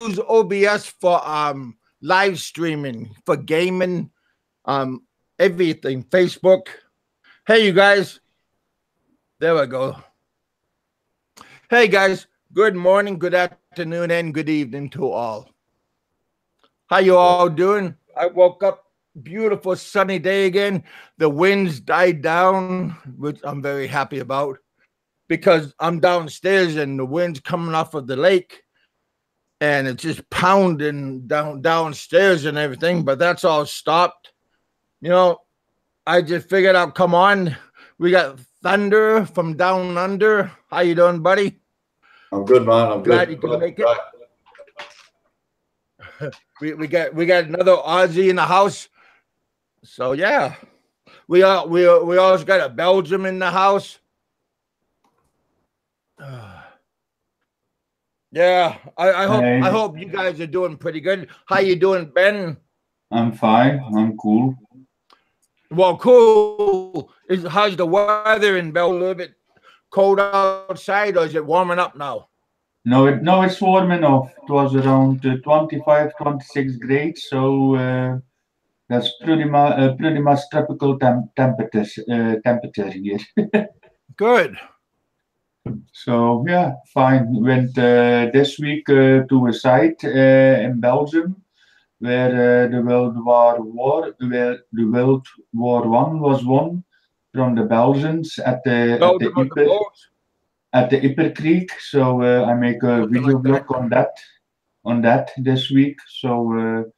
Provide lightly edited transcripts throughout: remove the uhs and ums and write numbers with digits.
OBS for live streaming, for gaming, everything. Facebook. Hey, you guys. There we go. Hey, guys. Good morning, good afternoon, and good evening to all. How you all doing? I woke up. Beautiful sunny day again. The winds died down, which I'm very happy about because I'm downstairs and the wind's coming off of the lake and it's just pounding downstairs and everything, but that's all stopped. You know, I just figured out, come on, we got Thunder from down under. How you doing, buddy? I'm good, man. I'm glad good. You can make it. we got another Aussie in the house. So yeah, we also got a Belgium in the house. Yeah, I hope you guys are doing pretty good. How you doing, Ben? I'm fine. I'm cool. Well, cool. How's the weather in Belgium? A little bit cold outside, or is it warming up now? No, it's warm enough. It was around 25, 26 grades, so that's pretty much tropical temperature here. Good. So yeah, fine. Went this week to a site in Belgium where the World War I was won from the Belgians at the Ipper Creek. So I make a video blog on that this week. So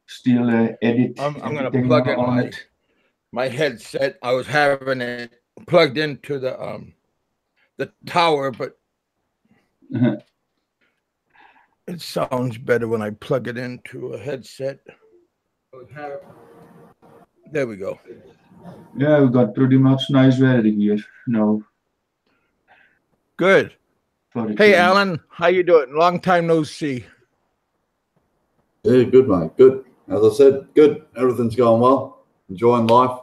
still edit. I'm gonna plug in my headset. I was having it plugged into the tower, but it sounds better when I plug it into a headset. There we go. Yeah, we got pretty much nice weather here. No. Good. Hey, Alan, how you doing? Long time no see. Yeah, good, mate. Good. As I said, good. Everything's going well. Enjoying life.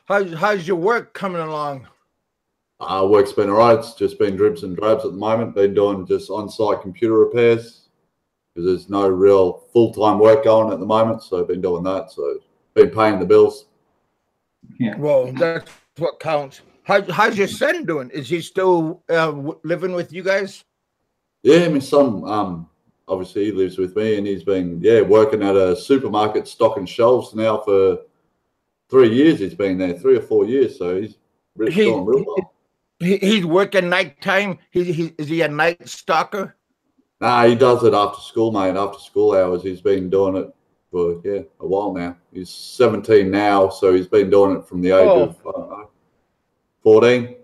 How's your work coming along? Work's been all right. It's just been dribs and drabs at the moment. Been doing just on-site computer repairs because there's no real full-time work going at the moment. So I've been doing that. So been paying the bills. Yeah. Well, that's what counts. How's your son doing? Is he still living with you guys? Yeah, my son, obviously he lives with me, and he's been working at a supermarket stocking shelves now for 3 years. He's been there 3 or 4 years, so he's doing real well. He's working nighttime. Is he a night stalker? Nah, he does it after school, mate. After school hours, he's been doing it for a while now. He's 17 now, so he's been doing it from the age of I don't know, 14.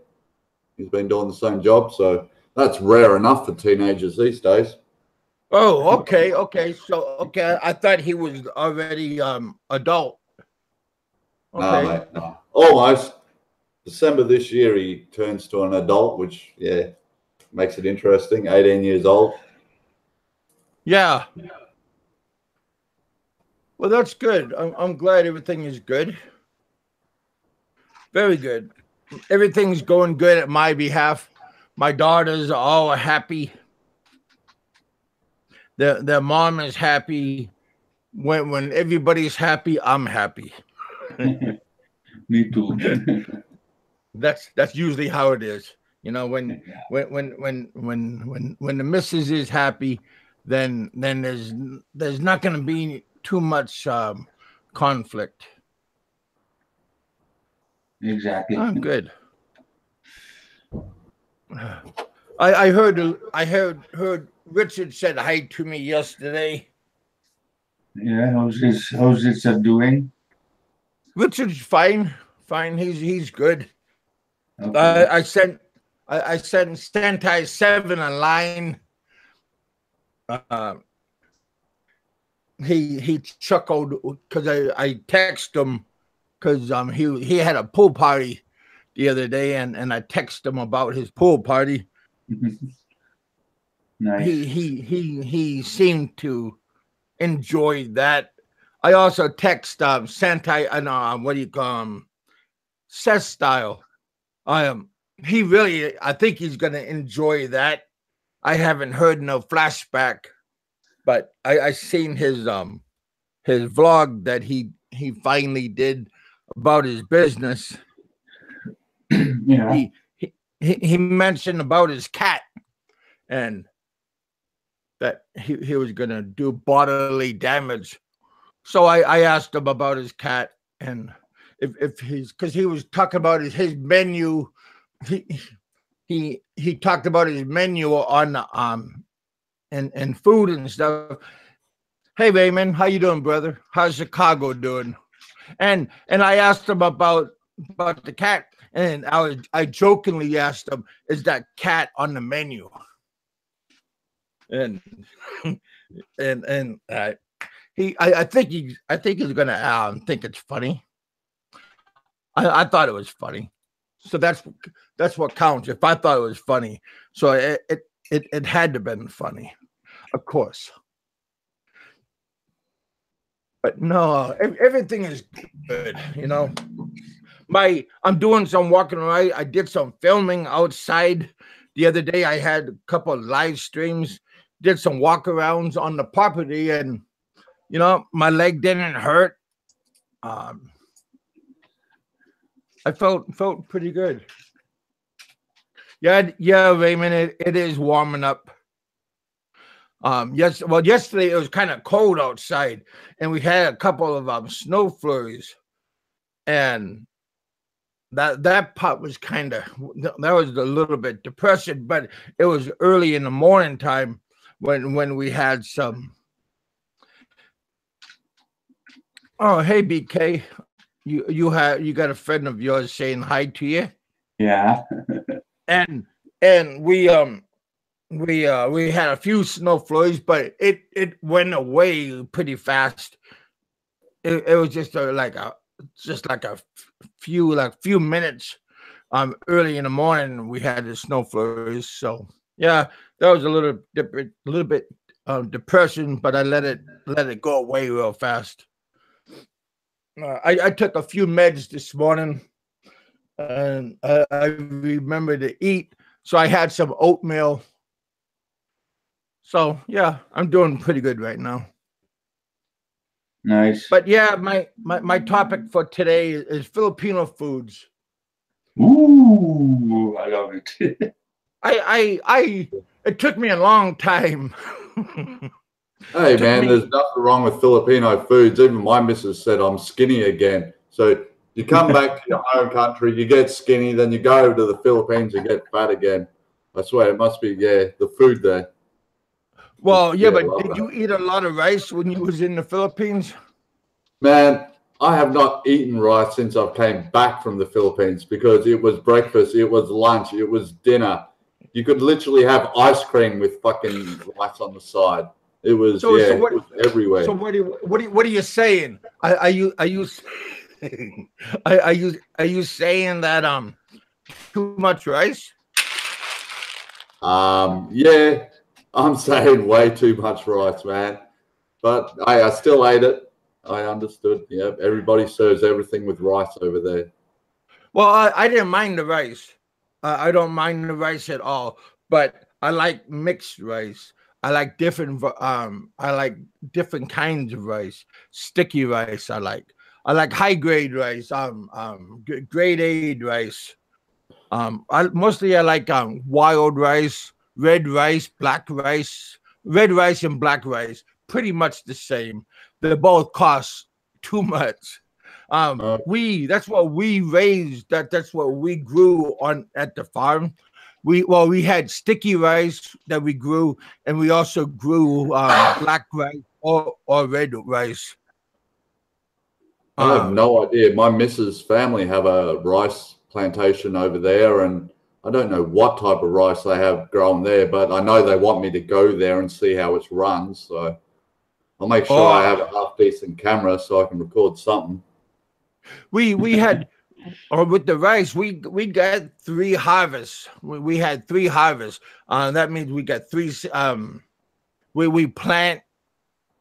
He's been doing the same job, so that's rare enough for teenagers these days. Oh, okay. So I thought he was already adult. Okay. No, mate, no. Almost. December this year, he turns to an adult, which, makes it interesting. 18 years old. Yeah. Well, that's good. I'm glad everything is good. Very good. Everything's going good at my behalf. My daughters are all happy. Their mom is happy. When everybody's happy, I'm happy. Me too. That's usually how it is. You know, when the missus is happy, then there's not going to be too much conflict. Exactly. I'm good. I heard Richard said hi to me yesterday. Yeah, how's Richard doing? Richard's fine. He's good. Okay. I sent Stantai 7 a line. He chuckled because I texted him because he had a pool party the other day, and I texted him about his pool party. Nice. He seemed to enjoy that. I also text Santai, what do you call him? Seth Style. I think he's gonna enjoy that. I haven't heard no flashback, but I seen his vlog that he finally did about his business. Yeah. He mentioned about his cat and that he was gonna do bodily damage. So I asked him about his cat and if he's because he was talking about his menu. He talked about his menu on and food and stuff. Hey Raymond, how you doing, brother? How's Chicago doing? And I asked him about the cat, and I jokingly asked him, "Is that cat on the menu?" And I think he's gonna think it's funny. I thought it was funny, so that's what counts. If I thought it was funny, so it had to have been funny, of course. But no, everything is good, you know. I'm doing some walking around. I did some filming outside the other day. I had a couple of live streams, did some walkarounds on the property, and you know, my leg didn't hurt. I felt pretty good. Yeah, Raymond, it is warming up. Yesterday it was kind of cold outside, and we had a couple of snow flurries, and that part was that was a little bit depressing, but it was early in the morning time when we had some. Oh, hey BK, you got a friend of yours saying hi to you? Yeah. and we had a few snow flurries, but it went away pretty fast. It was just like a few minutes. Early in the morning we had the snow flurries, so yeah, that was a little bit depression, but I let it go away real fast. I took a few meds this morning, and I remembered to eat, so I had some oatmeal. So yeah, I'm doing pretty good right now. Nice. But yeah, my topic for today is Filipino foods. Ooh, I love it. It took me a long time. Hey man, there's nothing wrong with Filipino foods. Even my missus said I'm skinny again. So you come back to your home country, you get skinny, then you go to the Philippines, you get fat again. I swear it must be the food there. Well, yeah, but did you eat a lot of rice when you was in the Philippines? Man, I have not eaten rice since I came back from the Philippines because it was breakfast, it was lunch, it was dinner. You could literally have ice cream with fucking rice on the side. It was it was everywhere. So what are you saying? Are you saying that too much rice? Yeah, I'm saying way too much rice, man. But I still ate it. I understood. Yeah, everybody serves everything with rice over there. Well, I didn't mind the rice. I don't mind the rice at all. But I like mixed rice. I like different kinds of rice. Sticky rice. I like high grade rice. Grade A rice. I like wild rice, red rice, black rice. Red rice and black rice, pretty much the same. They both cost too much. That's what we raised. That's what we grew on at the farm. We had sticky rice that we grew, and we also grew black rice or red rice. I have no idea. My missus' family have a rice plantation over there, and I don't know what type of rice they have grown there, but I know they want me to go there and see how it's run. So I'll make sure I have a half decent camera so I can record something. We had, or with the rice, we got 3 harvests. We had 3 harvests. That means we got 3. We plant,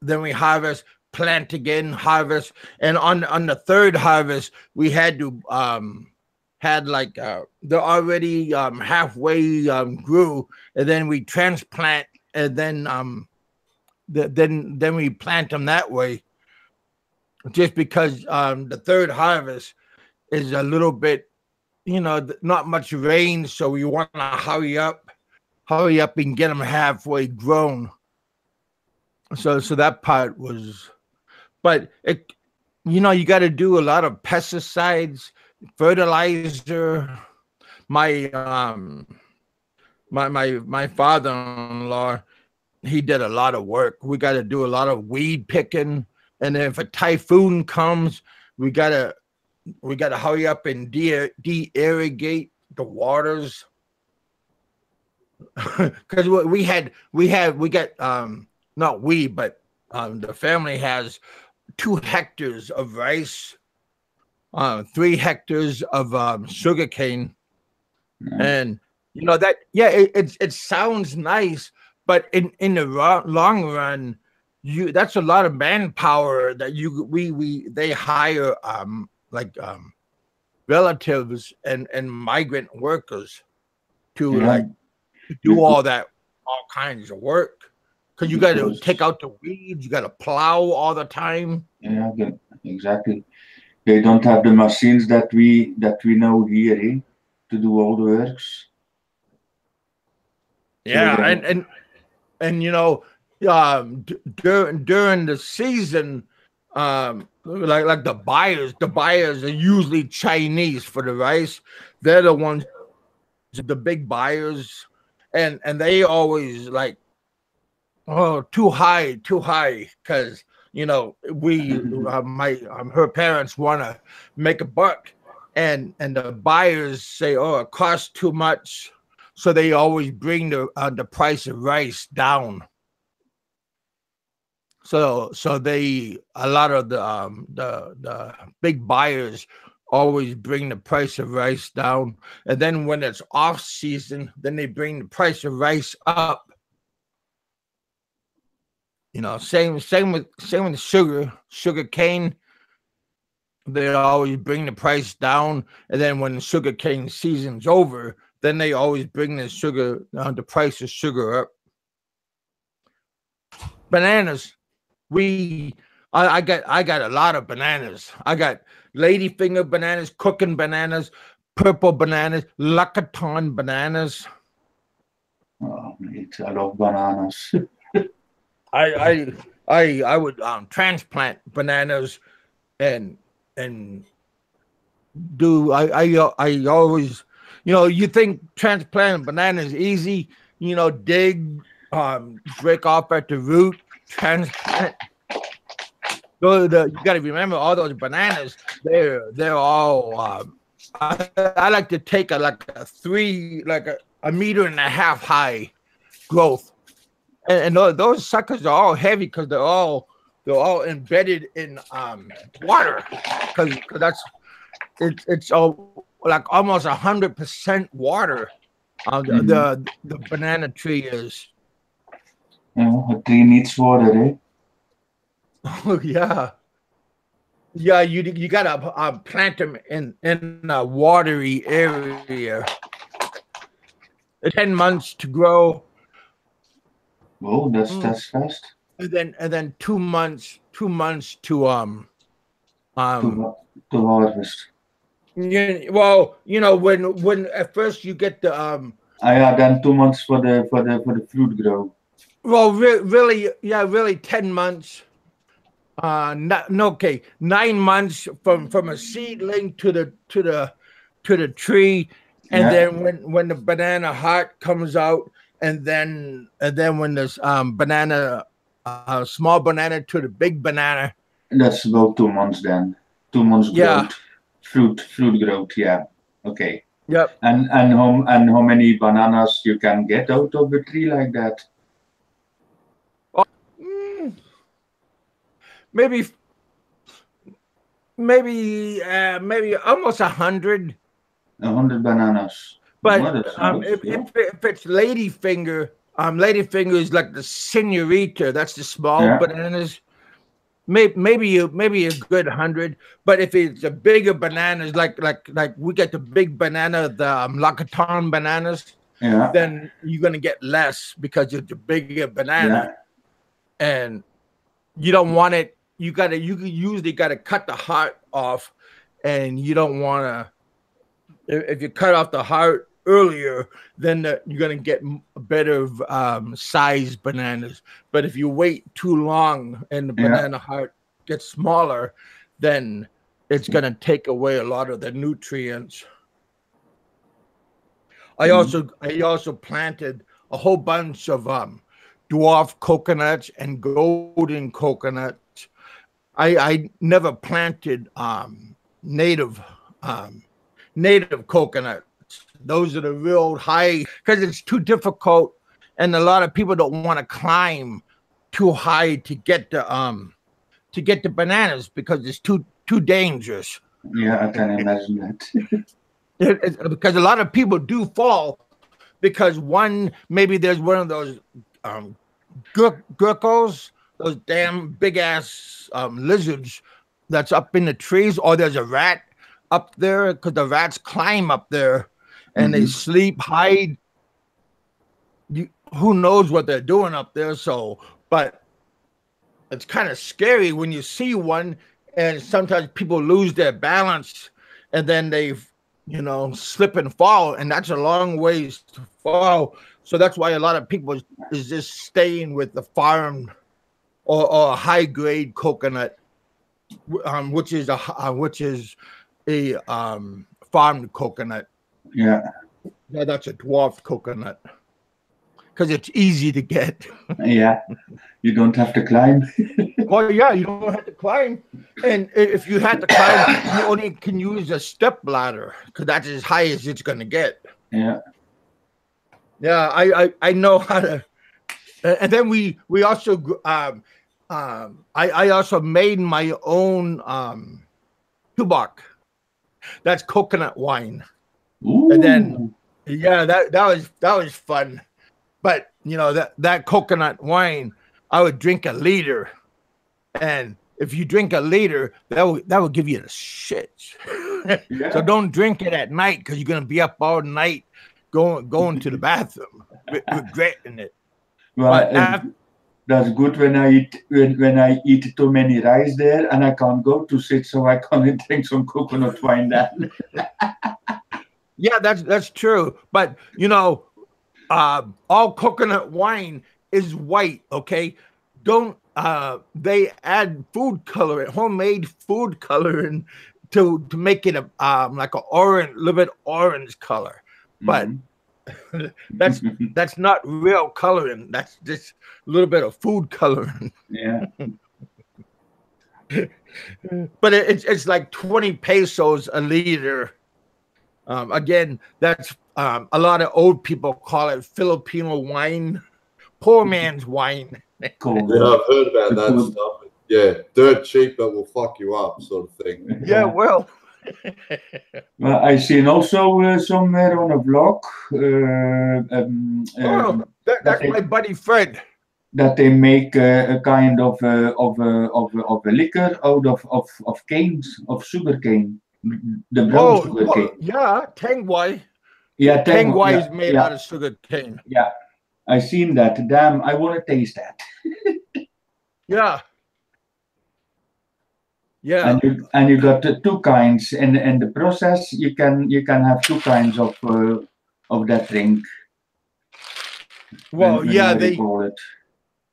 then we harvest, plant again, harvest, and on the 3rd harvest we had to had like they're already halfway grew, and then we transplant, and then then we plant them that way, just because the third harvest is a little bit, you know, not much rain, so we want to hurry up and get them halfway grown. So that part was, but it, you know, you got to do a lot of pesticides, fertilizer. My my father-in-law, he did a lot of work. We got to do a lot of weed picking, and if a typhoon comes, we gotta hurry up and de-irrigate the waters. Because we got not we, but the family has 2 hectares of rice, 3 hectares of sugarcane, and you know that, yeah, it sounds nice, but in the long run, that's a lot of manpower that they hire like relatives and migrant workers to like do all kinds of work, because you got to take out the weeds, you got to plow all the time. Yeah, exactly. They don't have the machines that we know here, eh, to do all the works. Yeah, so and you know, during the season, like the buyers are usually Chinese for the rice. They're the ones, the big buyers, and they always like, oh, too high, because you know her parents want to make a buck, and the buyers say, oh, it costs too much, so they always bring the price of rice down. So a lot of the big buyers always bring the price of rice down, and then when it's off season, then they bring the price of rice up. You know, same with sugar cane. They always bring the price down, and then when the sugar cane season's over, then they always bring the price of sugar up. Bananas. I got a lot of bananas. I got ladyfinger bananas, cooking bananas, purple bananas, Lucaton bananas. Oh, mate, I love bananas. I would transplant bananas and do I always, you know, you think transplanting bananas is easy, you know, dig, break off at the root, transplant. You got to remember, all those bananas, they're all I like to take a 1.5 meter high growth, and those suckers are all heavy because they're all embedded in water, because it's all like almost 100% water. The banana tree is. Yeah, a tree needs water, eh? Oh yeah. Yeah, you gotta plant them in a watery area. 10 months to grow. Oh, that's fast. And then 2 months to harvest. Yeah, well, you know, when at first you get the yeah, then 2 months for the fruit grow. Well, really 10 months. Okay, 9 months from a seedling to the tree, and then when the banana heart comes out, and then when this banana, small banana to the big banana. That's about 2 months then. 2 months growth, fruit growth. Yeah, okay. Yep. And how many bananas you can get out of a tree like that? Maybe almost 100. 100 bananas. But if it's ladyfinger, ladyfinger is like the senorita. That's the small bananas. maybe a good 100. But if it's a bigger bananas, like we get the big banana, the Lackaton bananas, then you're gonna get less because it's a bigger banana, and you don't want it. You usually gotta cut the heart off, and you don't wanna. If you cut off the heart earlier, then you're gonna get better sized bananas. But if you wait too long and the banana heart gets smaller, then it's gonna take away a lot of the nutrients. I also planted a whole bunch of dwarf coconuts and golden coconuts. I never planted native coconuts. Those are the real high, because it's too difficult, and a lot of people don't want to climb too high to get the bananas because it's too dangerous. Yeah, I can imagine that. Because a lot of people do fall because maybe there's one of those geckos, those damn big ass lizards that's up in the trees, or there's a rat up there, because the rats climb up there and they sleep, hide. Who knows what they're doing up there? So, but it's kind of scary when you see one, and sometimes people lose their balance and then they, slip and fall, and that's a long ways to fall. So that's why a lot of people is just staying with the farm or a high grade coconut, which is a farmed coconut. Yeah, that's a dwarf coconut because it's easy to get. Yeah, you don't have to climb. Well, yeah, you don't have to climb, and if you had to climb, you only can use a step ladder because that's as high as it's going to get. Yeah, I know how to. And then we also I also made my own tubak. That's coconut wine. Ooh. And then that was fun. But that coconut wine, I would drink a liter, and if you drink a liter, that will give you the shits. Yeah. So don't drink it at night because you're gonna be up all night going to the bathroom regretting it. Well, that's good when I eat too many rice there and I can't go to sit, so I can drink some coconut wine then. Yeah, that's true. But all coconut wine is white. Okay, don't they add food coloring, homemade food coloring to make it like a little bit orange color, but. That's not real coloring. That's just a little bit of food coloring. Yeah. But it's like 20 pesos a liter. Again, that's a lot of old people call it Filipino wine, poor man's wine. Cool. Yeah, I've heard about that stuff. Yeah, dirt cheap but will fuck you up, sort of thing. Yeah, well. Well, I seen also somewhere on a blog. That's my buddy Fred. That they make a kind of a liquor out of canes, of sugar cane, the brown sugar cane. Yeah, tangwai. Yeah, tangwai is made out of sugar cane. Yeah, I seen that. Damn, I want to taste that. Yeah. Yeah, and you got two kinds, and the process you can have two kinds of that drink. Well, they call it.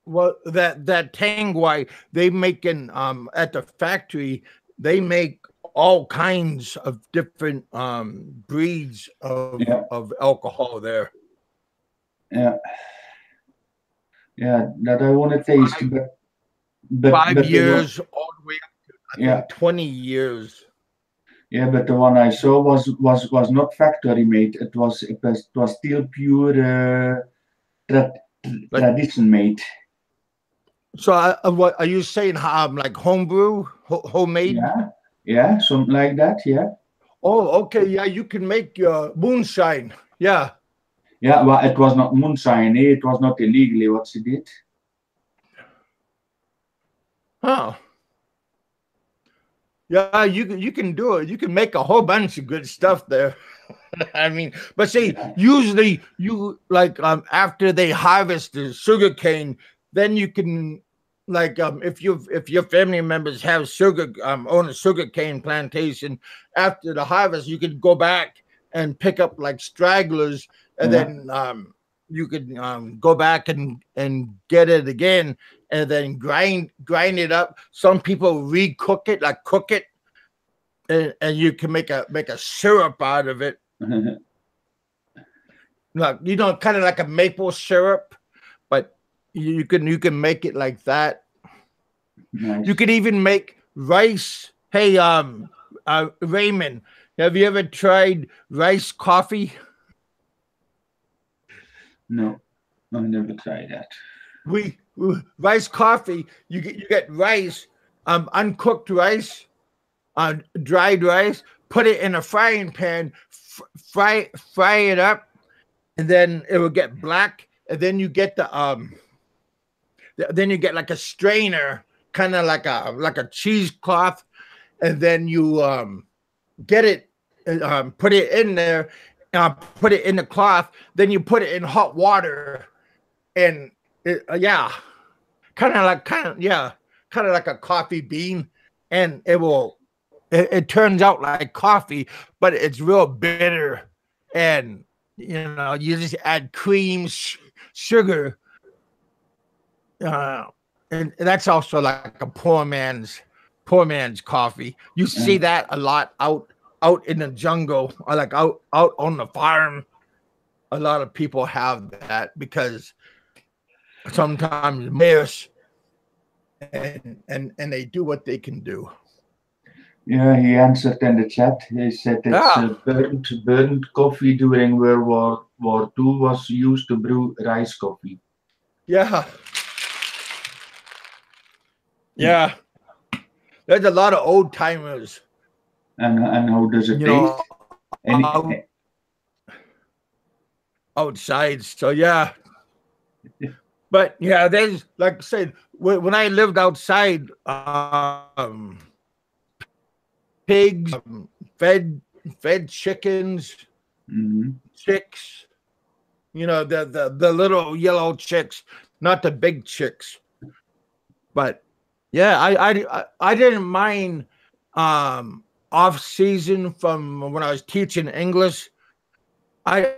Well, that tangwai they make at the factory. They make all kinds of different breeds of alcohol there. Yeah, that I want to taste, but 5 years all the way up. I think 20 years. Yeah, but the one I saw was not factory made. It was still pure tradition made. So, what are you saying? Like homebrew, homemade? Yeah, something like that. Yeah. Oh, okay. Yeah, you can make your moonshine. Yeah. Yeah, well, it was not moonshine. It was not illegally what she did. Oh. Yeah, you can do it. You can make a whole bunch of good stuff there. I mean, but see, usually you like after they harvest the sugar cane, then you can like if your family members have sugar own a sugar cane plantation, after the harvest, you could go back and pick up like stragglers, and Yeah. then you could go back and get it again, and then grind it up. Some people recook it, like cook it, and you can make a syrup out of it. Like, you know, kind of like a maple syrup, but you can make it like that. Nice. You could even make rice. Hey, Raymond, have you ever tried rice coffee? No, I never tried that. We rice coffee. You get rice, uncooked rice, dried rice. Put it in a frying pan, fry it up, and then it will get black. And then you get then you get like a strainer, kind of like a cheesecloth, and then you get it, put it in there, put it in the cloth. Then you put it in hot water, and yeah, kind of like a coffee bean, and it turns out like coffee, but it's real bitter, and you just add cream, sugar, and that's also like a poor man's coffee. You see that a lot out in the jungle, or like out on the farm. A lot of people have that because sometimes mayors and they do what they can do. Yeah, he answered in the chat. He said it's burnt coffee during World War II was used to brew rice coffee. Yeah. Yeah. There's a lot of old timers. And how does it taste? Outside. So yeah. But yeah, there's, like I said, when I lived outside, pigs, fed chickens, chicks, the little yellow chicks, not the big chicks. But yeah, I didn't mind off season from when I was teaching English. I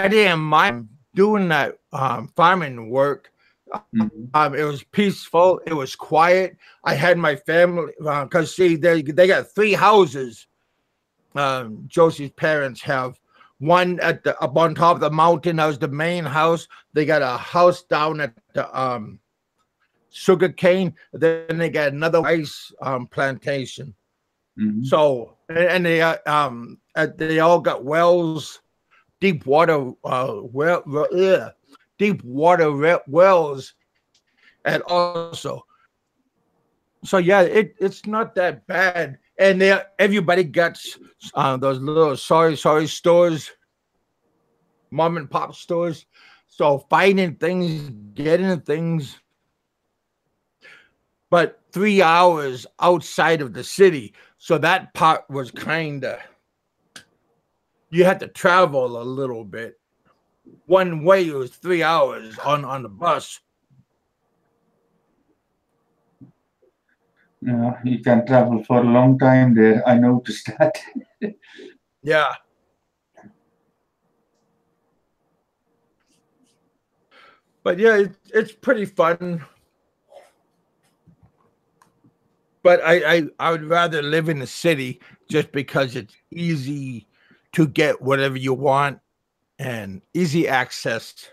didn't mind doing that farming work. It was peaceful. It was quiet. I had my family because see, they got 3 houses. Josie's parents have one up on top of the mountain. That was the main house. They got a house down at the sugar cane. Then they got another rice plantation. So and they all got wells, deep water wells, and also. So yeah, it's not that bad, and everybody gets those little sorry stores, mom and pop stores. So finding things, getting things, but 3 hours outside of the city. So that part was kind of, you had to travel a little bit. One way it was 3 hours on the bus. Yeah, you can travel for a long time there. I noticed that. Yeah. But yeah, it's pretty fun. But I would rather live in the city just because it's easy to get whatever you want and easy access.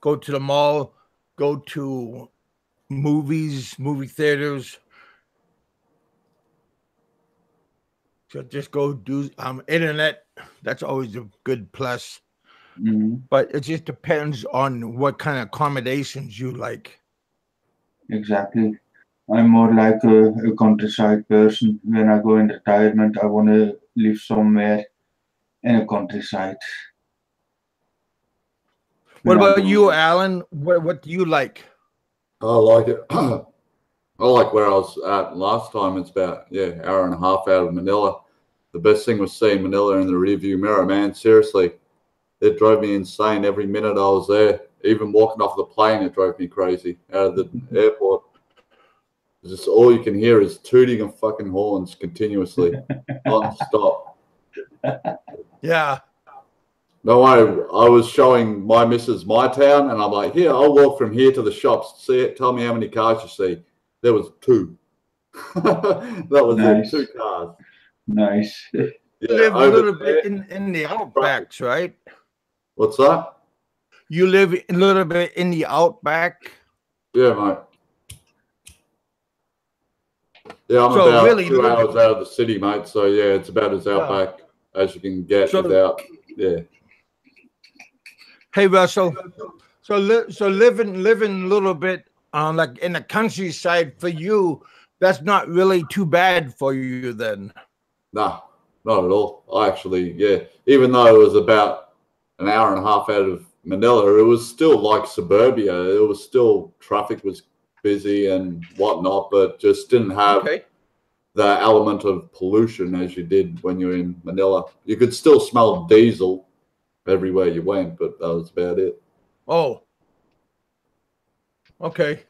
Go to the mall, go to movies, movie theaters. So just go do internet. That's always a good plus. But it just depends on what kind of accommodations you like. Exactly. I'm more like a countryside person. When I go in retirement, I want to live somewhere in a countryside. What about you, Alan? What do you like? I like it. I I like where I was at last time. It's about, hour and a half out of Manila. The best thing was seeing Manila in the rearview mirror, man. Seriously, it drove me insane every minute I was there. Even walking off the plane, it drove me crazy out of the airport. It's just all you can hear is tooting of fucking horns continuously, non-stop. Yeah. No, I was showing my missus my town, and I'm like, here, I'll walk from here to the shops. See it. Tell me how many cars you see. There was 2. That was Nice. it. 2 cars. Nice. You live a little bit in the outbacks, right? What's that? You live a little bit in the outback. Yeah, mate. Yeah, I'm So about really 2 hours out of the city, mate. So yeah, it's about as outback as you can get without. Yeah. Hey Russell, so living a little bit like in the countryside for you, that's not really too bad for you then. Nah, not at all. I actually, even though it was about an hour and a half out of Manila, it was still like suburbia. It was still, traffic was busy and whatnot, but just didn't have the element of pollution as you did when you're in Manila. You could still smell diesel everywhere you went, but that was about it. Oh, okay.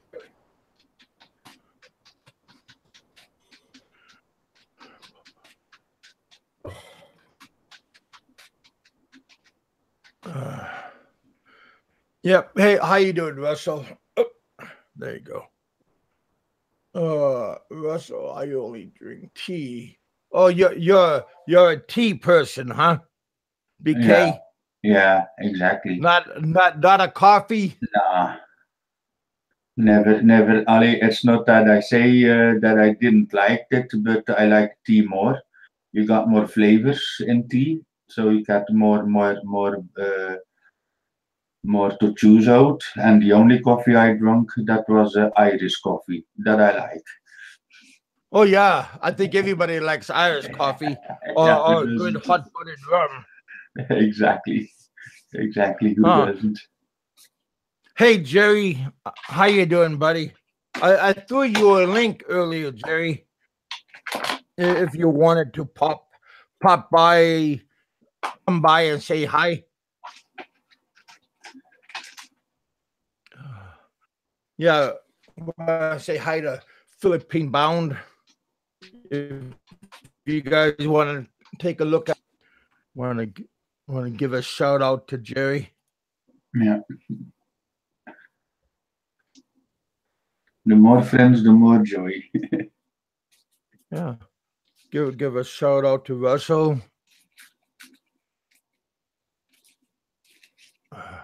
Yep. Hey, how you doing, Russell? Oh, there you go. Russell, I only drink tea. Oh, you're a tea person, huh? BK? Yeah, exactly. Not a coffee? Nah. Never. Ali, it's not that I say that I didn't like it, but I like tea more. You got more flavors in tea, so you got more to choose out. And the only coffee I drank, that was Irish coffee that I like. Oh yeah, I think everybody likes Irish coffee or good hot buttered rum. Exactly. Who doesn't? Hey Jerry, how you doing, buddy? I threw you a link earlier, Jerry. If you wanted to pop by, come by and say hi. Yeah, say hi to Philippine Bound. If you guys want to take a look at, want to give a shout out to Jerry. Yeah. The more friends, the more joy. Yeah. Give a shout out to Russell.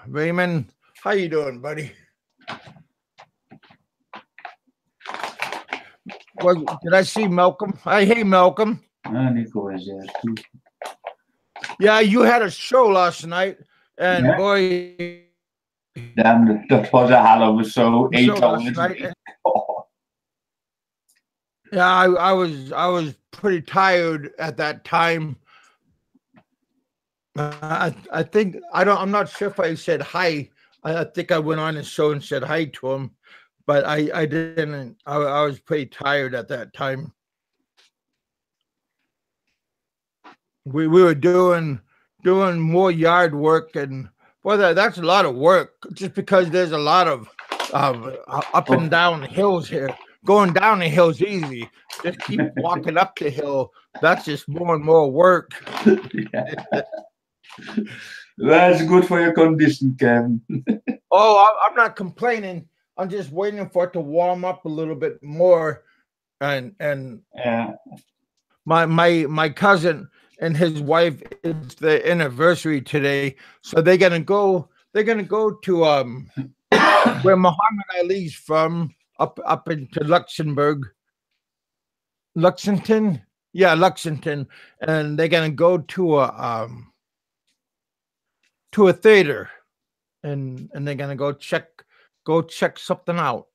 Raymond, how you doing, buddy? Did I see Malcolm? Hey, Malcolm. Nico is there too. Yeah, you had a show last night, and boy, damn, that was a hell of a show. 8 hours. Yeah, I was pretty tired at that time. I think I'm not sure if I said hi. I think I went on the show and said hi to him, but I didn't. I was pretty tired at that time. We were doing more yard work, and boy, that's a lot of work. Just because there's a lot of up and down hills here. Going down the hill's easy. Just keep walking up the hill. That's just more and more work. That's good for your condition, Kevin. Oh, I'm not complaining. I'm just waiting for it to warm up a little bit more. And yeah, my cousin and his wife, it's the anniversary today, so they're gonna go to where Muhammad Ali's from, up into Lexington, and they're gonna go to a theater, and they're gonna go check something out.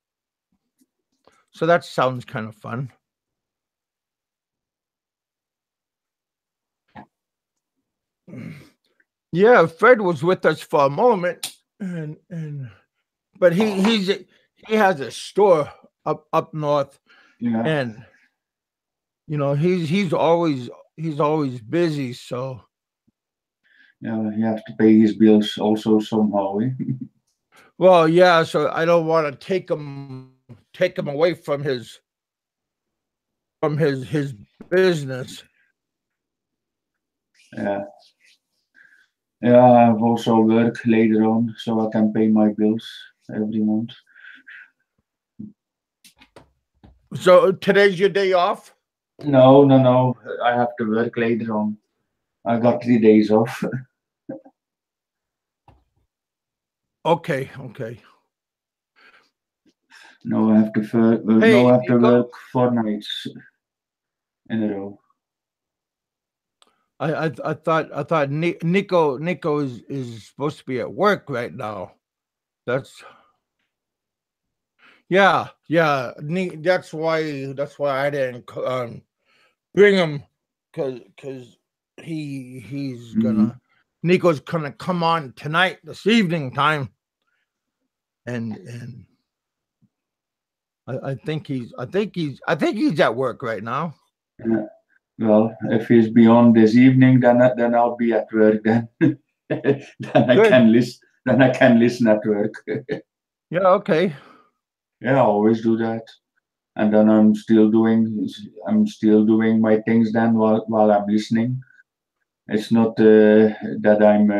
So that sounds kind of fun. Yeah, Fred was with us for a moment, but he has a store up north, Yeah. and you know he's always busy. So Yeah, he has to pay his bills also somehow. Eh? well, yeah. So I don't want to take him away from his business. Yeah. Yeah, I have also work later on, so I can pay my bills every month. So today's your day off? No. I have to work later on. I got 3 days off. Okay. No, I have to Hey, work 4 nights in a row. I thought Nico is supposed to be at work right now. That's yeah. That's why I didn't bring him because he's Mhm. Nico's gonna come on tonight this evening time, and I think he's at work right now. Yeah. Well, if he's beyond this evening, then I'll be at work. Then then I Good. can listen. Then I can listen at work. Yeah. Okay. Yeah, I always do that. And then I'm still doing my things then while I'm listening. It's not that I'm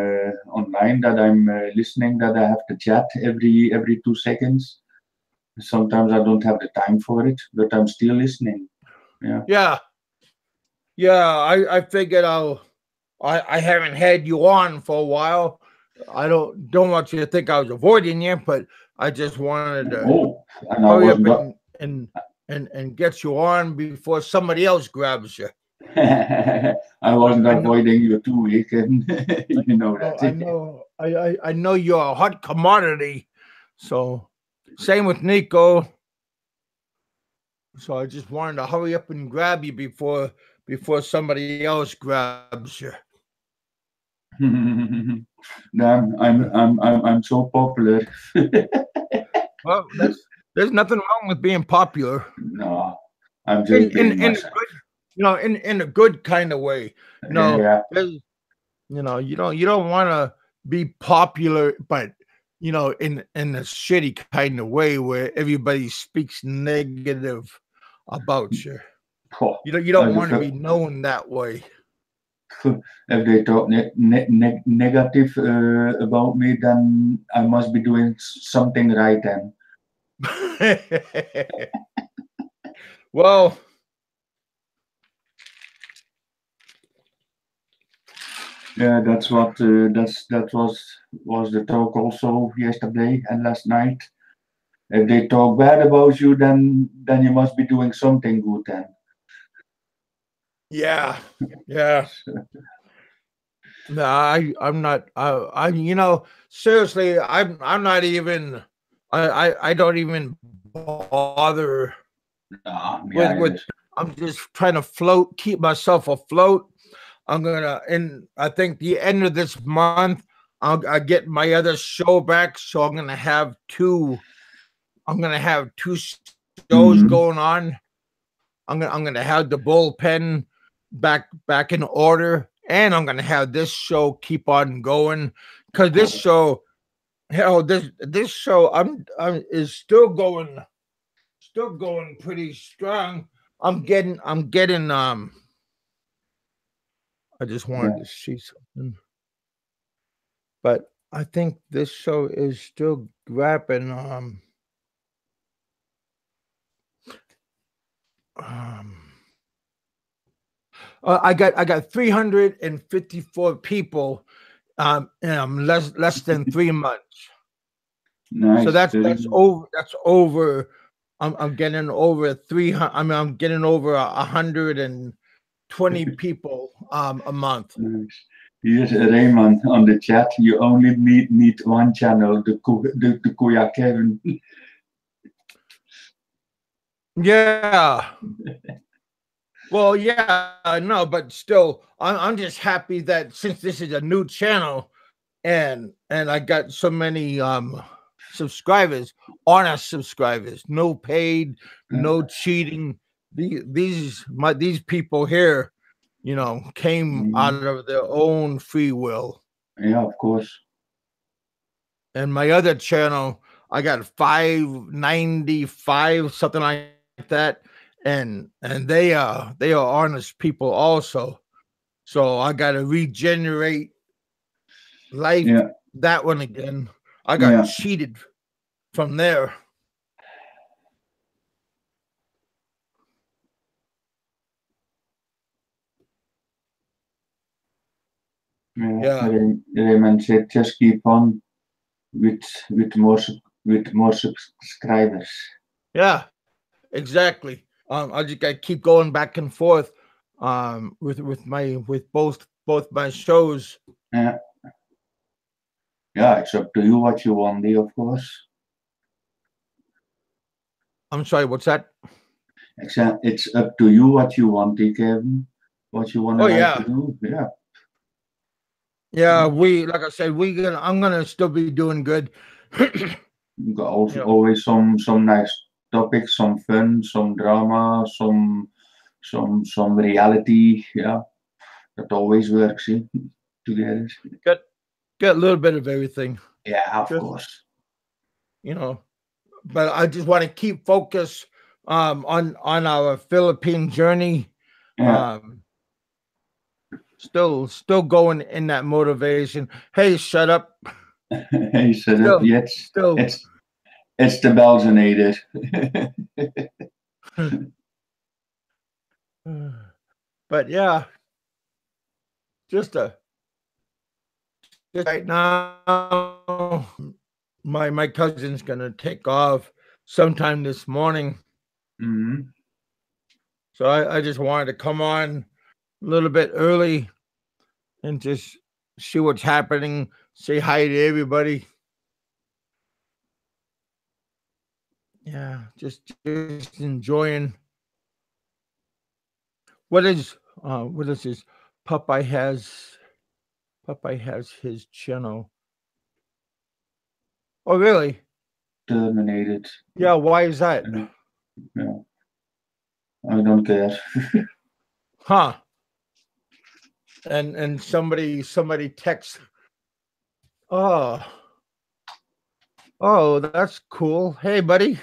online, that I'm listening, that I have to chat every 2 seconds. Sometimes I don't have the time for it, but I'm still listening. Yeah. Yeah. I figured I haven't had you on for a while. I don't want you to think I was avoiding you, but I just wanted to Oh, and I hurry up wasn't. and get you on before somebody else grabs you. I wasn't I know. avoiding you too, Kevin. You know Oh, that. I know you're a hot commodity. So same with Nico. So I just wanted to hurry up and grab you before somebody else grabs you. Damn, I'm so popular. Well, there's nothing wrong with being popular. No, I'm just being In a myself. good, in a good kind of way. Yeah. You don't want to be popular, but in a shitty kind of way where everybody speaks negative about you. Oh, You don't want to be known that way. if they talk negative about me, then I must be doing something right then. Well, yeah, that's what that was the talk also yesterday and last night. If they talk bad about you, then you must be doing something good then. yeah. No, I'm not. Seriously, I'm not even. I don't even bother with. I'm just trying to keep myself afloat. I'm gonna, I think the end of this month, I get my other show back, so I'm gonna have two. I'm gonna have two shows going on. I'm gonna have the bullpen back in order, and I'm gonna have this show keep on going because this show, this show, is still going pretty strong. I'm getting I just wanted to see something, but I think this show is still grabbing I got 354 people less than 3 months. Nice. So that's over. I'm getting over 300. I mean, I'm getting over 120 people a month. Nice. Here's Raymond on the chat. You only need one channel, the Kuya Kevin. Yeah. Well, yeah, no, but still, I'm just happy that since this is a new channel, and I got so many subscribers, honest subscribers, no paid, no cheating. These people here, you know, came out of their own free will. Yeah, of course. And my other channel, I got 595, something like that, and they are honest people also. So I got to regenerate life. That one again. I got cheated from there. Yeah. Raymond said, just keep on with more subscribers. Yeah, exactly. I just got to keep going back and forth with both my shows. Yeah. Yeah, it's up to you what you want, of course. I'm sorry, what's that? It's up to you what you want, Kevin. What you want to do. Yeah. Yeah, like I said, I'm gonna still be doing good. Always some nice topics, some fun, some drama, some reality. Yeah, that always works together. Get a little bit of everything. Yeah, of course. You know, but I just want to keep focus on our Philippine journey. Yeah. Still going in that motivation. Hey, shut up. Hey, shut up. Yes. It's the Belgianator. But yeah, just right now, my cousin's gonna take off sometime this morning. So I just wanted to come on a little bit early and just see what's happening, say hi to everybody. Yeah, just enjoying. What is this? Popeye has his channel. Oh, really? Terminated. Yeah, why is that? Yeah. I don't care. Huh. And somebody texts. Oh, that's cool. Hey, buddy.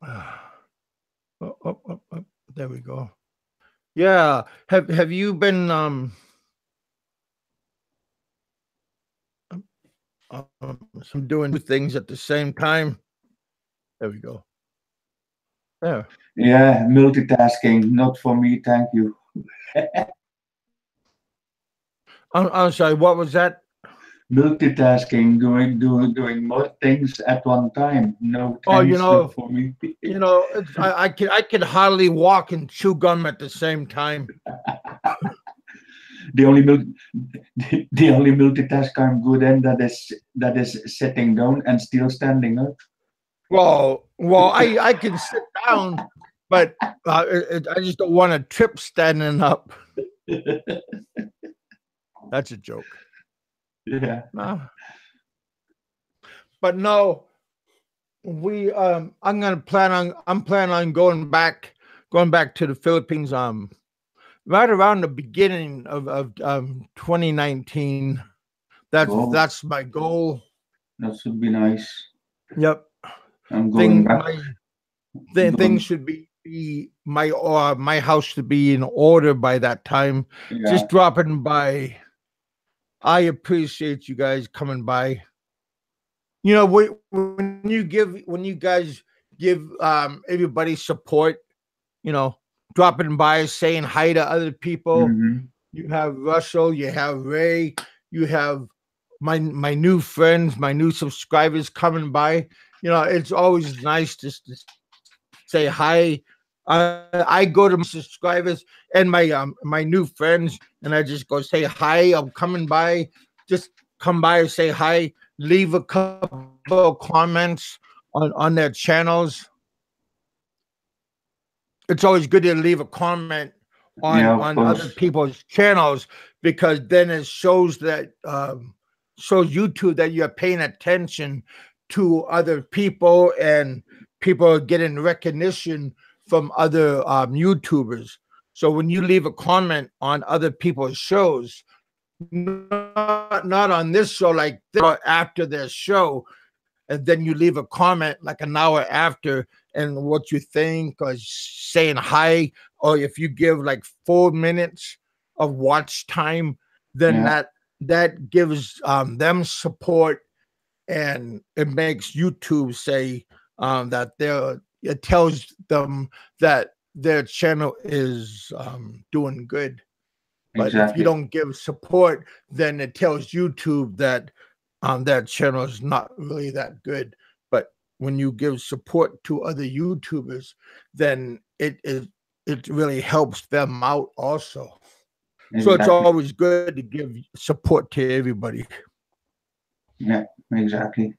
Oh, there we go. Yeah. Have you been I'm doing two things at the same time? There we go. There. Yeah, multitasking, not for me, thank you. I'm sorry, what was that? Multitasking, doing more things at one time. No, thanks, not for me. You know, I can hardly walk and chew gum at the same time. The only multitask I'm good in that is sitting down and still standing up. Well, I can sit down, but I just don't want to trip standing up. That's a joke. Yeah. No. But no, I'm planning on going back to the Philippines right around the beginning of 2019. That's my goal. That should be nice. Yep. I'm going back. Things should be my house should be in order by that time. Yeah. Just dropping by. I appreciate you guys coming by. You know, when you guys give everybody support, you know, dropping by, saying hi to other people. You have Russell, you have Ray, you have my new friends, my new subscribers coming by. You know, it's always nice just to say hi. I go to my subscribers and my new friends, and I just go say hi. I'm coming by. Just come by and say hi. Leave a couple of comments on their channels. It's always good to leave a comment on other people's channels because then it shows that shows YouTube that you're paying attention to other people, and people are getting recognition from other YouTubers. So when you leave a comment on other people's shows, not on this show, like after their show, and then you leave a comment like an hour after and what you think, or saying hi, or if you give like 4 minutes of watch time, then that gives them support, and it makes YouTube say that it tells them that their channel is doing good. But if you don't give support, then it tells YouTube that that channel is not really that good. But when you give support to other YouTubers, then it really helps them out also. So it's always good to give support to everybody. Yeah, exactly.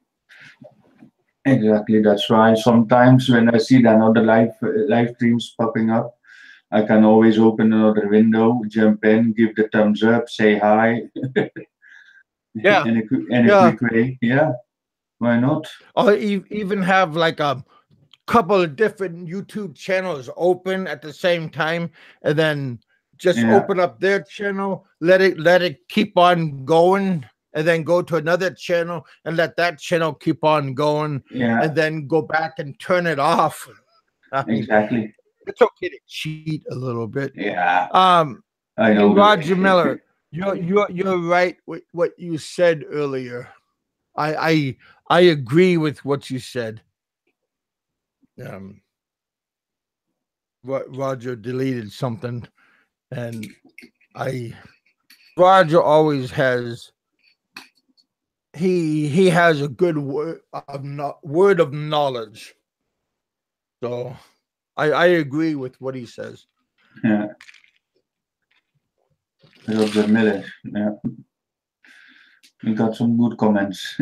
Exactly. That's why sometimes when I see that other live streams popping up, I can always open another window, jump in, give the thumbs up, say hi. Yeah. in a quick way. Yeah. Why not? Or even have like a couple of different YouTube channels open at the same time, and then just open up their channel, let it keep on going, and then go to another channel and let that channel keep on going, and then go back and turn it off. Exactly. It's okay to cheat a little bit. Yeah. I know. Roger Miller, you're right with what you said earlier. I agree with what you said. Roger deleted something, and Roger always has he has a good word of knowledge. So I agree with what he says. Yeah. Roger Miller. Yeah. We got some good comments.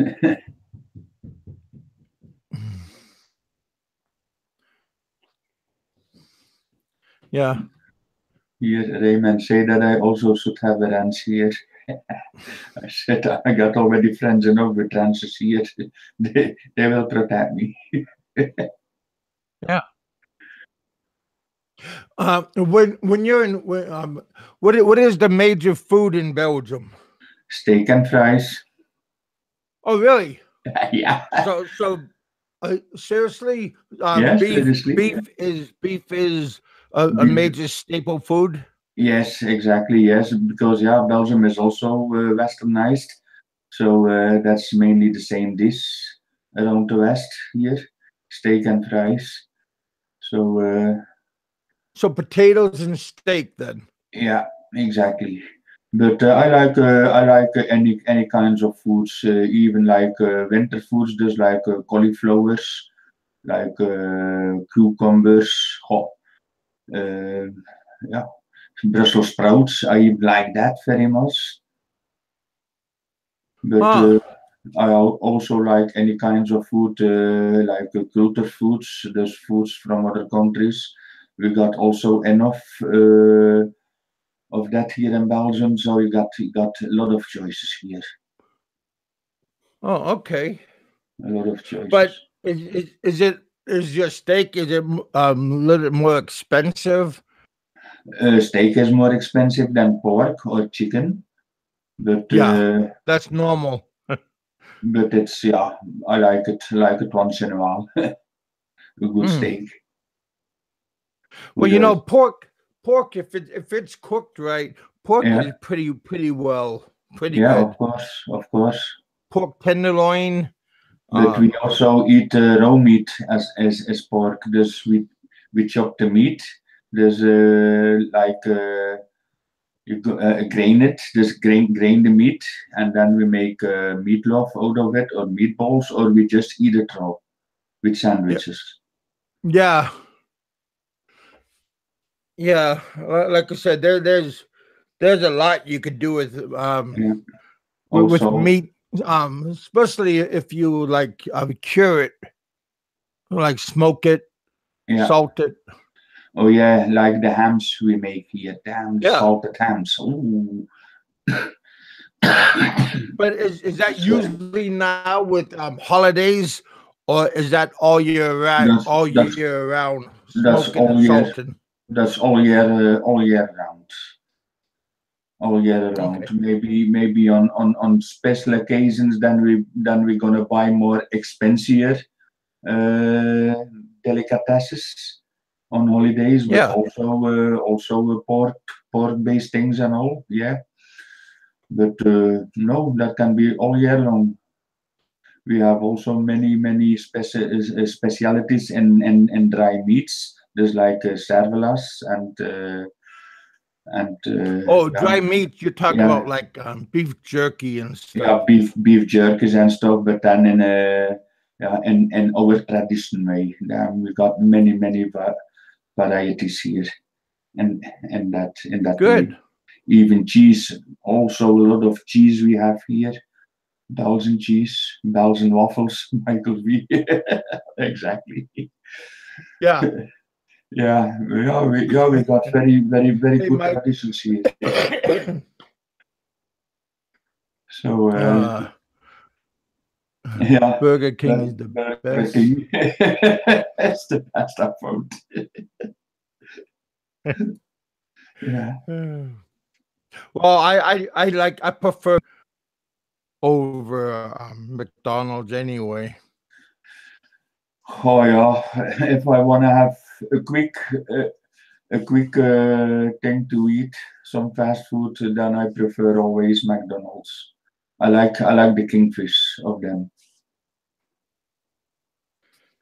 Yeah. Here, Raymond say that I also should have a ranch here. I said I got already friends enough with ranches here. They will protect me. Yeah. When you're in, what is the major food in Belgium? Steak and fries. Oh, really? Yeah. So seriously, yes, beef is a major staple food. Yes, exactly. Yes, because Belgium is also westernized, so that's mainly the same dish around the west here, steak and fries. So potatoes and steak then. Yeah, exactly. But I like any kinds of foods, even like winter foods, just like cauliflowers, like cucumbers, yeah, Brussels sprouts. I like that very much. But I also like any kinds of food, like culture foods, those foods from other countries. We got also enough of that here in Belgium, so you got a lot of choices here. Oh, okay. A lot of choices. But is your steak a little bit more expensive? Steak is more expensive than pork or chicken, but that's normal. But it's I like it once in a while. A good steak. Well, pork if it's cooked right, pork is pretty well, pretty good. Of course. Pork tenderloin. But we also eat raw meat as pork. Dus we chop the meat. There's you grain it, just grain the meat, and then we make meatloaf out of it, or meatballs, or we just eat it raw with sandwiches. Yeah. Like I said, there's a lot you could do with with meat, especially if you like cure it, like smoke it, salt it. Oh yeah, like the hams we make here, the salted hams. Ooh, But is that usually now with holidays, or is that all year round? All year round, that's smoking and salting. That's all year round. All year round. Okay. Maybe on special occasions, then we're gonna buy more expensive delicatesses on holidays, but Yeah. also pork based things and all. Yeah, but no, that can be all year long. We have also many specialities in dry meats. There's like servelas and Oh, yeah, dry meat. You're talking yeah, about like beef jerky and yeah, stuff. beef jerkies and stuff, but then in a yeah in our tradition way. We got many varieties here, and in that way. Good. Even cheese, also a lot of cheese we have here. Belgian cheese, Belgian waffles, Michael V. Exactly. Yeah. We got very Hey, good Mike. traditions here. So yeah, Burger King is the Burger best. King. It's the best I found. Yeah. Well, I prefer over McDonald's anyway. Oh yeah, if I want to have a quick thing to eat, some fast food, then I prefer always McDonald's. I like the kingfish of them.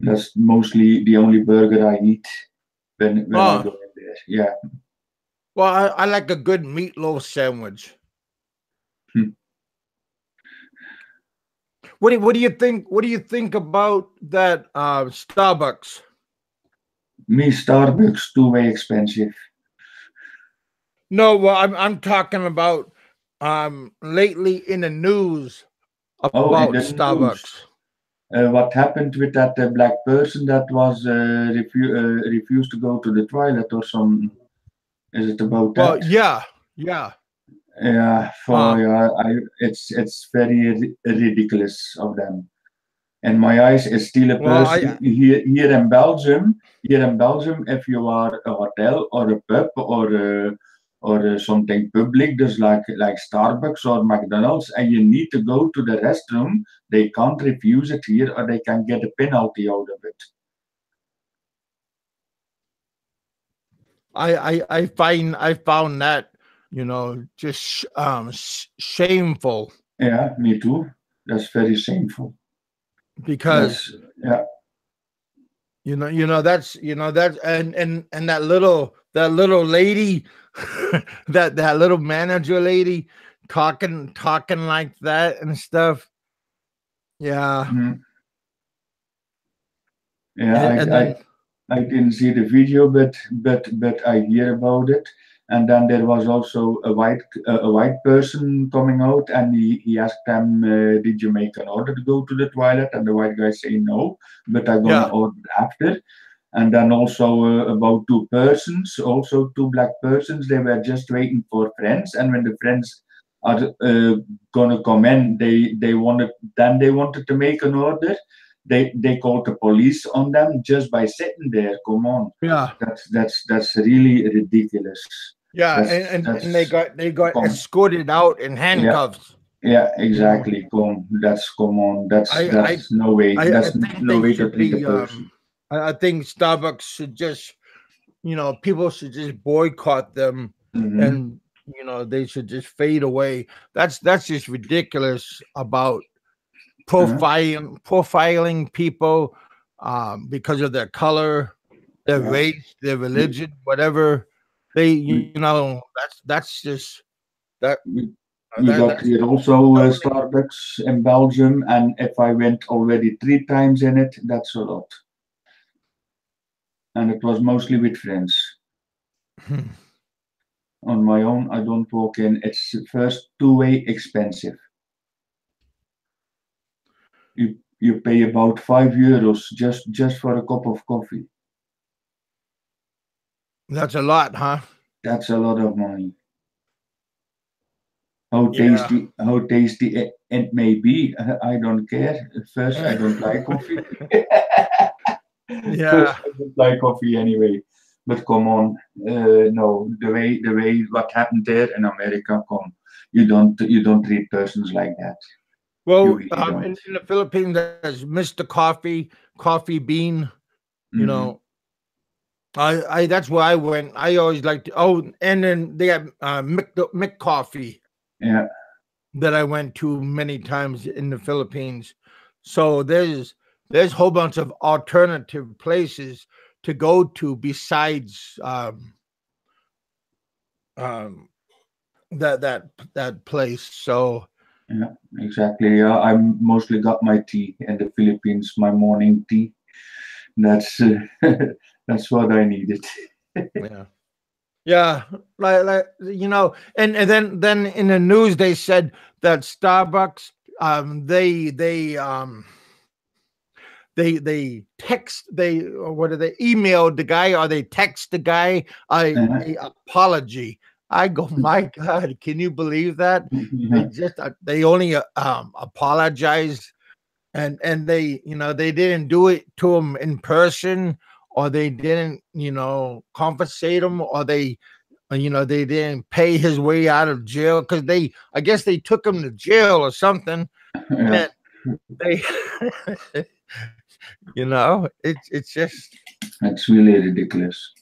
That's mostly the only burger I eat when I go in there. Yeah. Well, I like a good meatloaf sandwich. What do you think? What do you think about that Starbucks? Me, Starbucks too way expensive. No, well, I'm talking about lately in the news Oh, in about the news. Starbucks. What happened with that black person that was refused to go to the toilet or something? Is it about Well, that? yeah. Yeah, it's very ridiculous of them. In my eyes, it's still a Well, person here in Belgium. Here in Belgium, if you are a hotel or a pub or something public, just like Starbucks or McDonald's, and you need to go to the restroom, they can't refuse it here, or they can get a penalty out of it. I found that just shameful Yeah, me too. That's very shameful. because Yeah. that's and that little lady that little manager lady talking like that and stuff. Yeah. Mhm. Yeah, And then I didn't see the video, but I hear about it. And then there was also a white person coming out, and he asked them, "Did you make an order to go to the toilet?" And the white guy say, "No, but I'm gonna yeah. order after." And then also about two persons, also two black persons, they were just waiting for friends, and when the friends are gonna come in, they wanted to make an order. They called the police on them just by sitting there. Come on, Yeah. that's really ridiculous. Yeah, and they That's got come. escorted out in Yeah, handcuffs. yeah, You know, exactly. Come on. I I That's no way. I That's think no they way to should treat a be. person. I think Starbucks should just, people should just boycott them, Hmm. and they should just fade away. That's just ridiculous about profiling people because of their color, their Yeah. race, their religion, whatever. They, We, that's just that we, we that got that's here also Starbucks in Belgium, and if I went already 3 times in it, that's a lot. And it was mostly with friends. On my own, I don't walk in. It's first two-way expensive. You pay about €5 just for a cup of coffee. that's a lot, huh? That's a lot of money. how tasty it may be. I don't care. First, I don't like coffee. Yeah. First, I don't like coffee anyway. But come on, no, the way what happened there in America, come, you don't treat persons like that. You Well, really don't. in the Philippines, there's Mr. Coffee, Coffee Bean. You know, I that's where I went. I always liked. Oh, and then they have Mick Coffee. Yeah. That I went to many times in the Philippines. So there's a whole bunch of alternative places to go to besides that place. So yeah, exactly. Yeah, I mostly got my tea in the Philippines, my morning tea. That's that's what I needed. yeah. Yeah, like you know, and then in the news they said that Starbucks they text they or what do they emailed the guy or they text the guy a apology. I go, my God, can you believe that? They just they only apologize and they they didn't do it to him in person or they didn't compensate him or they they didn't pay his way out of jail because I guess they took him to jail or something. Yeah. And they it's just It's really ridiculous.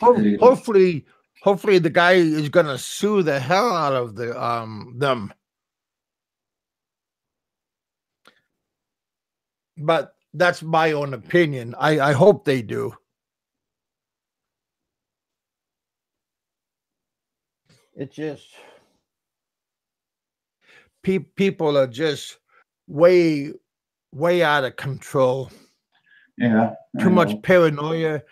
Really. hopefully the guy is gonna sue the hell out of them. But that's my own opinion. I hope they do. It's just people are just way out of control. Yeah. Too much paranoia.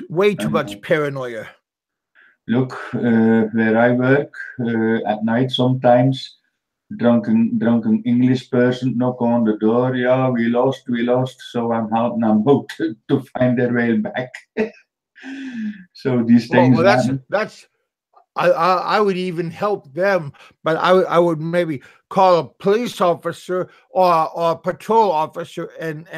Way too much paranoia. Look, where I work at night sometimes, drunken English person knock on the door. Yeah, we lost. So I'm helping them out to find their way back. So these things. Well, that's. I would even help them, but I would maybe call a police officer or a patrol officer and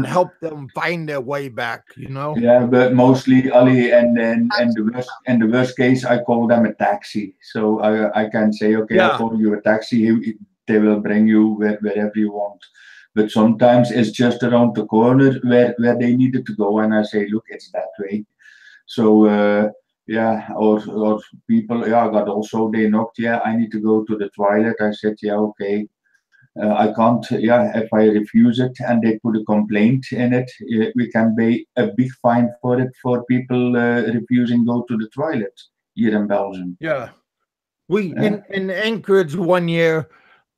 help them find their way back. Yeah, but mostly Ali, and the worst case, I call them a taxi. So I can say, okay, I'll call you a taxi. They will bring you wherever you want. But sometimes it's just around the corner where they needed to go, and I say, look, it's that way. So yeah, or people, yeah, I got also, they knocked, yeah, I need to go to the toilet. I said, yeah, okay. I can't, yeah, if I refuse it and they put a complaint in it, we can pay a big fine for it for people refusing go to the toilet here in Belgium. Yeah. We in Anchorage one year,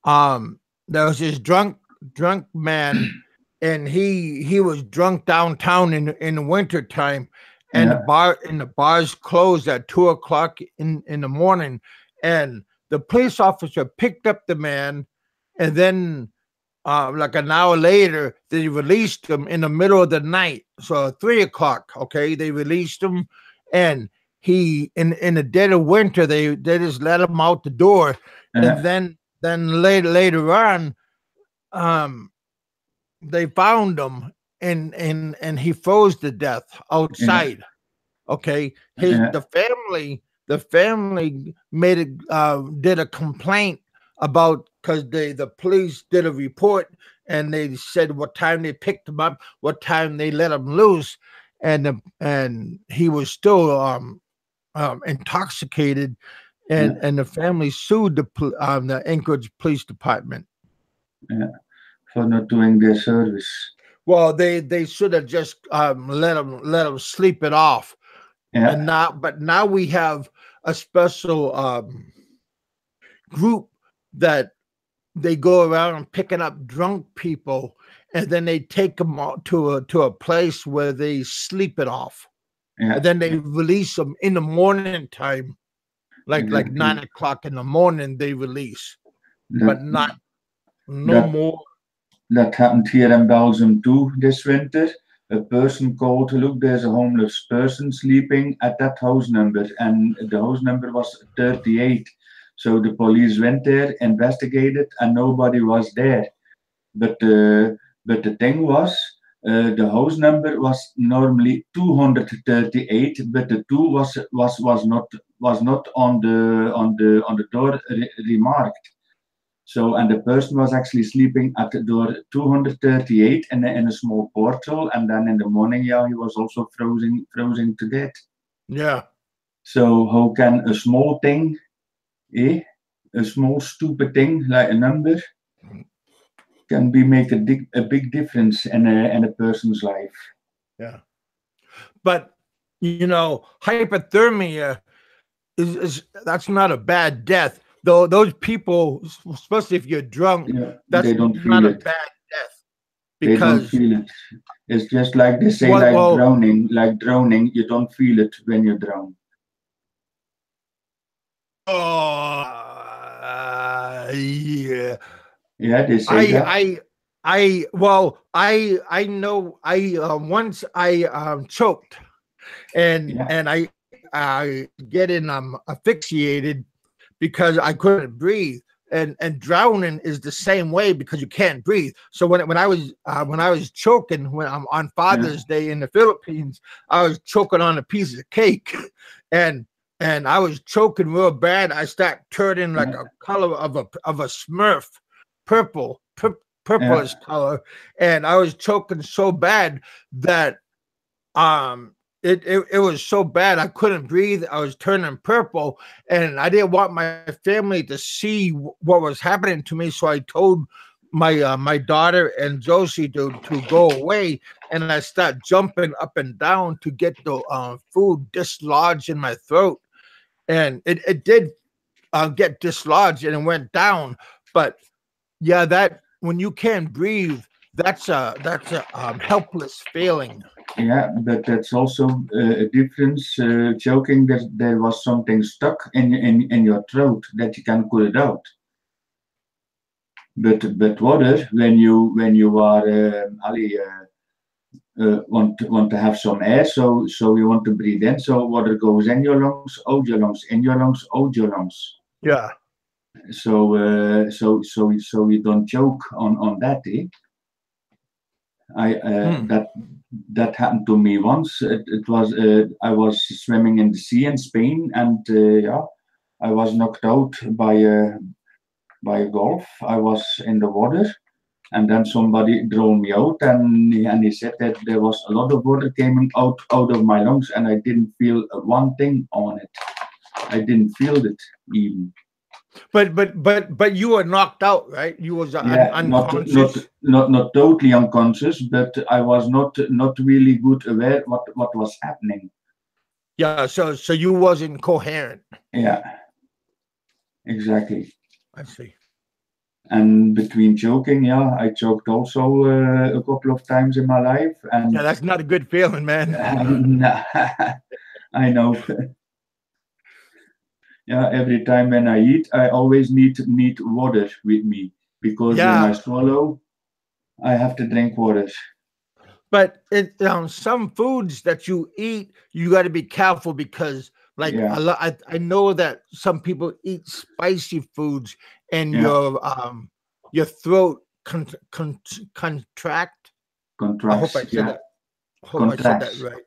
there was this drunk man and he was drunk downtown in the winter time. And the bars closed at 2:00 in the morning, and the police officer picked up the man, and then like an hour later they released him in the middle of the night. So 3:00, okay, they released him, and he in the dead of winter they just let him out the door, and then later on, they found him and he froze to death outside. Okay, the family made did a complaint about because the police did a report and they said what time they picked him up, what time they let him loose, and he was still intoxicated, and the family sued the Anchorage Police Department. Yeah, for not doing their service. Well, they should have just let him sleep it off. Yeah. And now we have a special group that they go around picking up drunk people, and then they take them to a place where they sleep it off, and then they release them in the morning time, like 9:00 in the morning they release, but no more. That happened here in Belgium too this winter. A person called, look, there's a homeless person sleeping at that house number, and the house number was 38. So the police went there, investigated, and nobody was there. But the thing was, the house number was normally 238, but the two was not on the door remarked. So, and the person was actually sleeping at the door 238 in a small portal, and then in the morning, yeah, he was also frozen to death. Yeah. So how can a small thing, a small stupid thing like a number, can make a big difference in a person's life? Yeah. But you know, hypothermia is that's not a bad death. Though those people, especially if you're drunk, Yeah, that's they don't not feel a it. bad death. They don't Because feel it. It's just like they say, well, like drowning. You don't feel it when you drown. yeah. Yeah, they say that. I know once I choked and Yeah. I getting asphyxiated because I couldn't breathe. And drowning is the same way because you can't breathe. So when I was choking when I'm on Father's Day in the Philippines, I was choking on a piece of cake, and I was choking real bad. I started turning like a color of a Smurf, purplish color, and I was choking so bad that it was so bad I couldn't breathe. I was turning purple, and I didn't want my family to see what was happening to me. So I told my daughter and Josie to go away, and I started jumping up and down to get the food dislodged in my throat, and it did get dislodged and it went down. But yeah, that when you can't breathe, that's a helpless feeling. Yeah, but that's also a difference. Joking that there was something stuck in your throat that you can pull it out. But water, when you are want to have some air, so you want to breathe in, so water goes in your lungs, out your lungs, in your lungs, out your lungs. Yeah. So you don't choke on that. That happened to me once. It was I was swimming in the sea in Spain, and yeah, I was knocked out by a golf. I was in the water, and then somebody drew me out, and he said that there was a lot of water coming out of my lungs, and I didn't feel one thing on it. I didn't feel it even. But you were knocked out, right? You was unconscious. Not totally unconscious, but I was not really good aware what was happening. Yeah, so you wasn't coherent. Yeah, exactly. I see. And between choking, yeah, I choked also a couple of times in my life. And yeah, that's not a good feeling, man. I know. Yeah, every time when I eat, I always need water with me because when I swallow, I have to drink water. But some foods that you eat, you got to be careful because, like, I know that some people eat spicy foods and your throat contract. Contracts. I hope I said that right.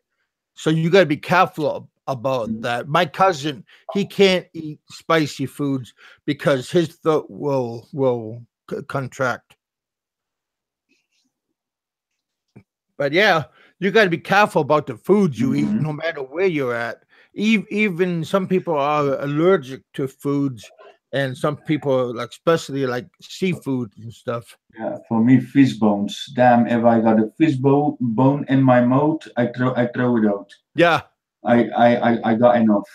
So you got to be careful about that. My cousin, he can't eat spicy foods because his throat will contract. But yeah, you got to be careful about the foods you eat, no matter where you're at. Even some people are allergic to foods, and some people, like especially like seafood and stuff. Yeah, for me, fish bones. Damn, if I got a fish bone in my mouth, I throw it out. Yeah, I got enough.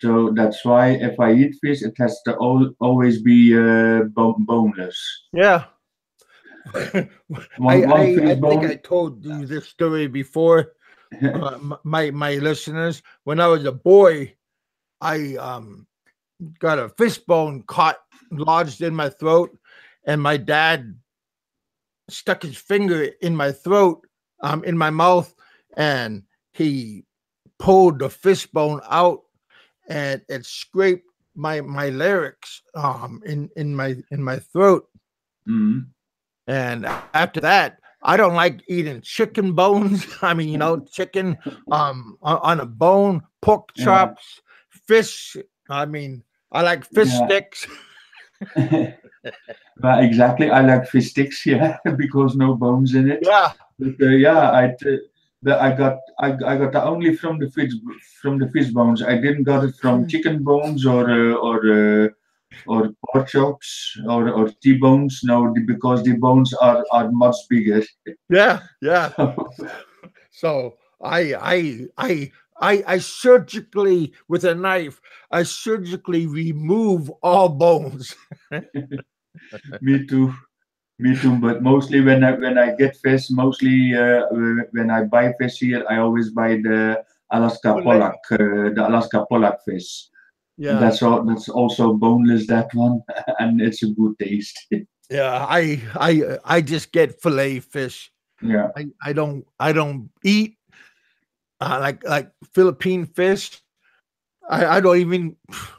So that's why if I eat fish, it has to always be boneless. Yeah. I think I told you this story before. My listeners, when I was a boy, I got a fish bone caught lodged in my throat, and my dad stuck his finger in my throat, in my mouth, and he pulled the fish bone out, and it scraped my larynx in my throat. Mm. And after that, I don't like eating chicken bones. I mean, chicken on a bone, pork chops, fish. I mean, I like fish sticks. Well, exactly. I like fish sticks, because no bones in it. Yeah. But I got the only from the fish bones. I didn't got it from chicken bones or pork chops or T-bones. No, because the bones are much bigger. Yeah. So I surgically, with a knife, I surgically remove all bones. Me too. But mostly when I get fish, mostly when I buy fish here, I always buy the Alaska pollock, the Alaska pollock fish. Yeah, That's also boneless, that one, and it's a good taste. Yeah, I just get fillet fish. Yeah. I don't eat like Philippine fish. I don't even.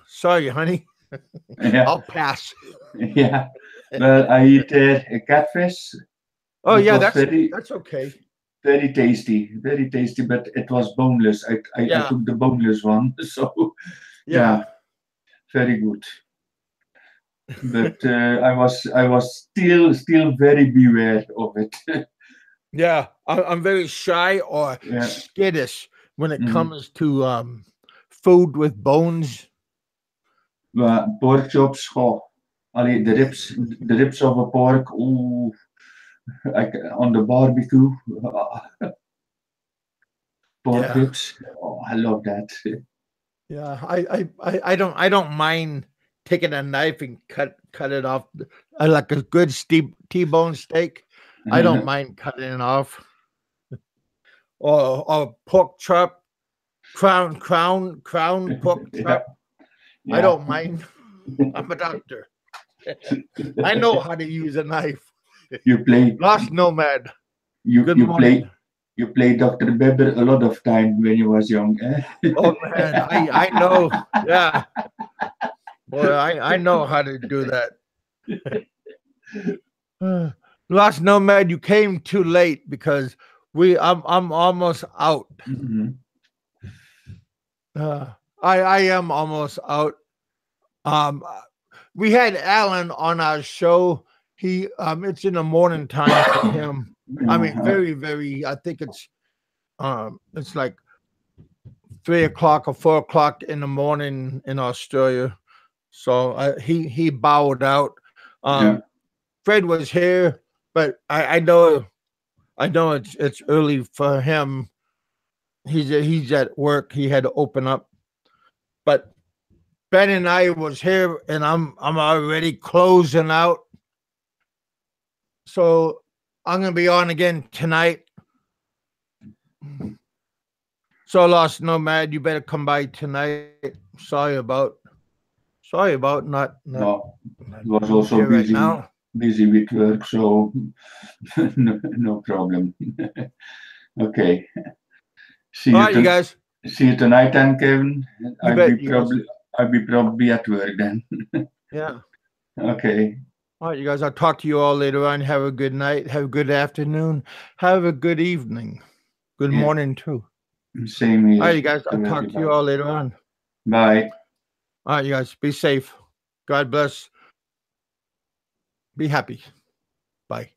Sorry, honey. Yeah. I'll pass. Yeah. Well, I eat a catfish. Oh It yeah, was that's okay. very tasty, but it was boneless. I took the boneless one, so yeah, very good. But I was still very beware of it. Yeah, I'm very shy or skittish when it comes to food with bones. Pork chops, the ribs of a pork, ooh, on the barbecue, pork ribs. Oh, I love that. Yeah, I don't mind taking a knife and cut it off. I like a good T-bone steak. I don't mind cutting it off. Or pork chop, crown pork chop. I don't mind. I'm a doctor. I know how to use a knife. You play Lost Nomad. Good you morning. play Dr. Beber a lot of time when you was young. Oh man, I know. Yeah. Well, I know how to do that. Lost Nomad, you came too late because I'm almost out. I am almost out. We had Alan on our show. He it's in the morning time for him. I mean, very, very. I think it's like 3 o'clock or 4 o'clock in the morning in Australia. So he bowed out. Fred was here, but I know it's early for him. He's at work. He had to open up, but Ben and I was here, and I'm already closing out. So I'm gonna be on again tonight. So Lost Nomad, you better come by tonight. Sorry about not. No, it was also busy. Right now. Busy with work, so no problem. Okay. See you guys. See you tonight, then, Kevin. I'll be probably at work then. Yeah. Okay. All right, you guys. I'll talk to you all later on. Have a good night. Have a good afternoon. Have a good evening. Good morning too. Same here. All right, you guys. I'll talk to you all later on. Bye. All right, you guys. Be safe. God bless. Be happy. Bye.